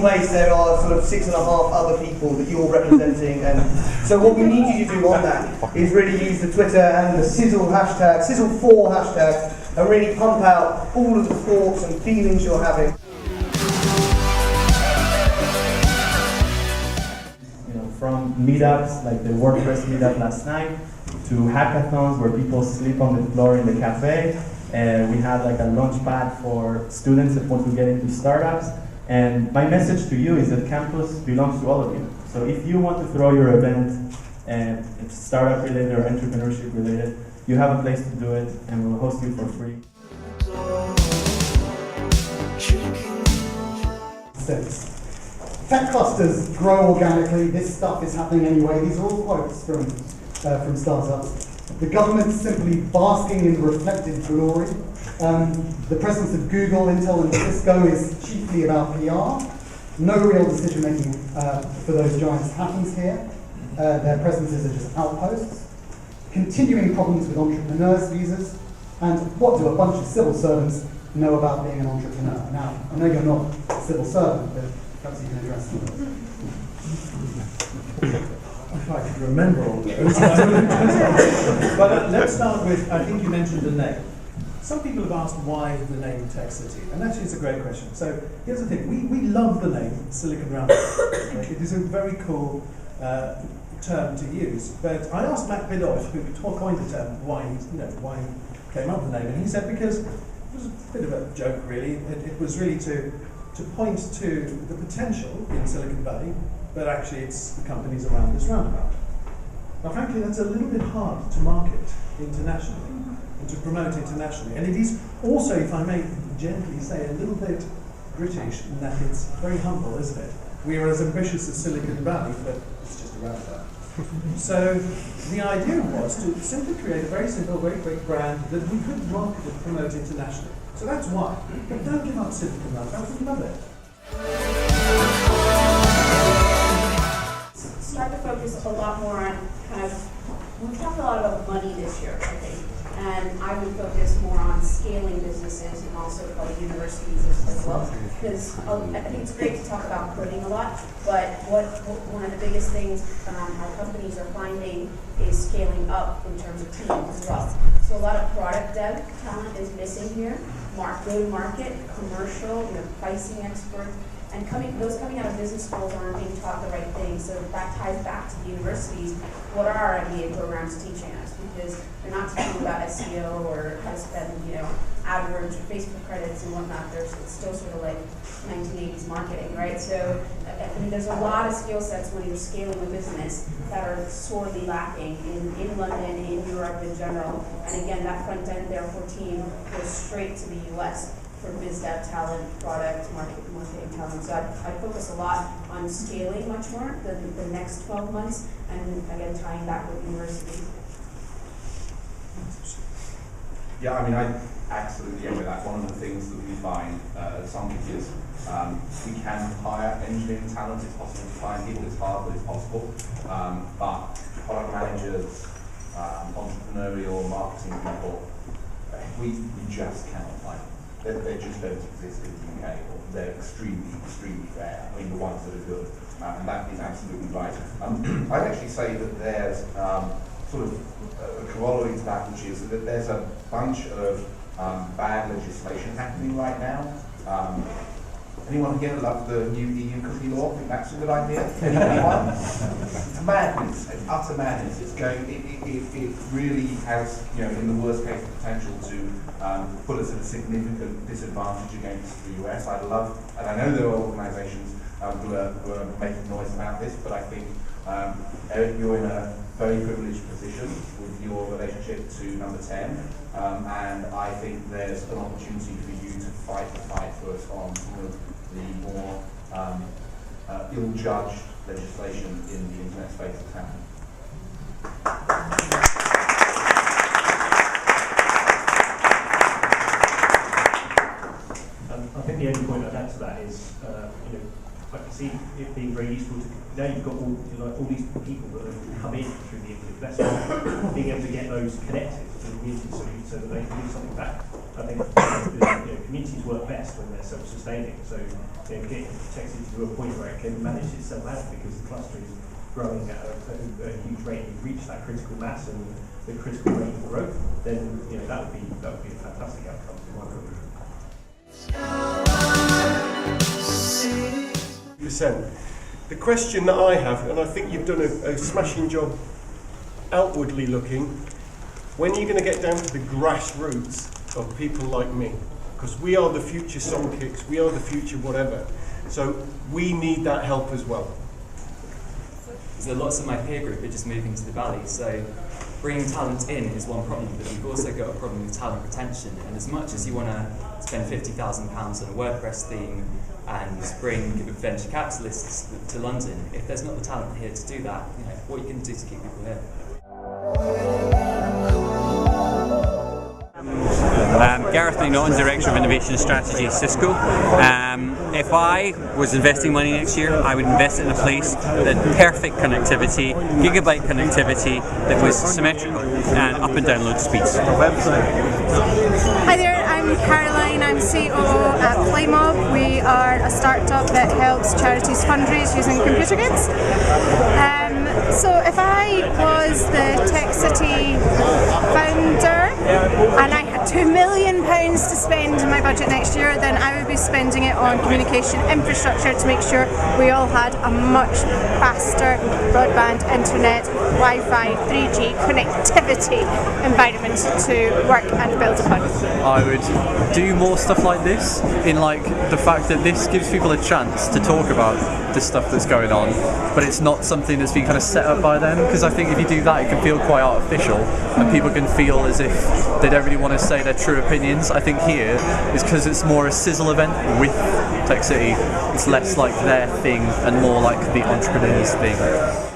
place there are sort of 6.5 other people that you're representing, and so what we need you to do on that is really use the Twitter and the Sizzle hashtag, Sizzle4 hashtag, and really pump out all of the thoughts and feelings you're having. From meetups like the WordPress meetup last night to hackathons where people sleep on the floor in the cafe, and we had like a launch pad for students that want to get into startups. And my message to you is that campus belongs to all of you. So if you want to throw your event, and it's startup related or entrepreneurship related, you have a place to do it, and we'll host you for free. Tech clusters grow organically. This stuff is happening anyway. These are all quotes from startups. The government's simply basking in the reflected glory. The presence of Google, Intel, and Cisco is chiefly about PR. No real decision making for those giants happens here. Their presences are just outposts. Continuing problems with entrepreneurs' visas. And what do a bunch of civil servants know about being an entrepreneur? Now, I know you're not a civil servant, but perhaps you can address them. If I could remember all those. But let's start with, I think you mentioned the name. Some people have asked why the name Tech City, and actually it's a great question. So here's the thing, we love the name Silicon Valley. It is a very cool term to use. But I asked Matt Bidoff, who coined the term, why he came up with the name, and he said because it was a bit of a joke really. It was really to point to the potential in Silicon Valley, but actually it's the companies around this roundabout. Now frankly, that's a little bit hard to market internationally and to promote internationally. And it is also, if I may gently say, a little bit British in that it's very humble, isn't it? We are as ambitious as Silicon Valley, but it's just a roundabout. So the idea was to simply create a very simple, very quick brand that we could market and promote internationally. So that's why. But don't give up Silicon Valley. I think love it. Start to focus a lot more on kind of, we talked a lot about money this year, I think, and I would focus more on scaling businesses and also probably universities as well, because I think it's great to talk about coding a lot, but one of the biggest things our companies are finding is scaling up in terms of teams as well. So a lot of product dev talent is missing here, go-to-market, commercial, pricing experts, and those coming out of business schools aren't being taught the right things. So that ties back to the universities. What are our MBA programs teaching us? Because they're not teaching about SEO or how to spend, AdWords or Facebook credits and whatnot. It's still sort of like 1980s marketing, right? So there's a lot of skill sets when you're scaling a business that are sorely lacking in London, in Europe in general. And again, that front end, therefore, team goes straight to the US. For biz dev talent, product, marketing talent. So I focus a lot on scaling much more than the next 12 months, and again, tying back with university. Yeah, I mean, I absolutely agree with that. One of the things that we find at Sonic is we can hire engineering talent. It's possible to find people. It's hard, but it's possible. But product managers, entrepreneurial marketing people, we just cannot find them. They just don't exist in the UK, or they're extremely, extremely rare. I mean, the ones that are good, and that is absolutely right. I'd actually say that there's sort of a corollary to that, which is that there's a bunch of bad legislation happening right now. Anyone here love the new EU cookie law? Think that's a good idea? Anyone? It's madness. It's utter madness. It's going. It really has, in the worst case, the potential to put us at a significant disadvantage against the US. I love, and I know there are organisations who are making noise about this, but I think Eric, you're in a very privileged position with your relationship to number 10, and I think there's an opportunity for you to fight the fight for us on some of the more ill-judged legislation in the internet space that's happening. I think the only point I'd add to that is, I can see it being very useful to now you've got all these people that have come in through the investment, being able to get those connected to the community so that they can do something back. I think communities work best when they're self-sustaining. So getting Tech City to a point where it can manage itself out because the cluster is growing at a huge rate. You've reached that critical mass and the critical rate of growth, then that would be a fantastic outcome for my group. The question that I have, and I think you've done a smashing job outwardly looking, when are you going to get down to the grassroots of people like me? Because we are the future songkicks, we are the future whatever. So we need that help as well. So lots of my peer group are just moving to the valley, so bringing talent in is one problem, but you've also got a problem with talent retention. And as much as you want to spend £50,000 on a WordPress theme and bring venture capitalists to London, if there's not the talent here to do that, what are you going to do to keep people here? Gareth McNaughton, Director of Innovation Strategy at Cisco. If I was investing money next year, I would invest in a place that had perfect connectivity, gigabyte connectivity that was symmetrical and up and down load speeds. Hi there, I'm Caroline, I'm COO at Playmob. We are a startup that helps charities fundraise using computer games. So if I was the Tech City founder and I had £2 million to spend in my budget next year, then I would be spending it on communication infrastructure to make sure we all had a much faster broadband, internet, Wi-Fi, 3G connectivity environment to work and build upon. I would do more stuff like this, in like the fact that this gives people a chance to talk about the stuff that's going on, but it's not something that's been kind of set up by them, because I think if you do that it can feel quite artificial and people can feel as if they don't really want to say their true opinions. I think here is because it's more a Sizzle event with Tech City, it's less like their thing and more like the entrepreneurs thing.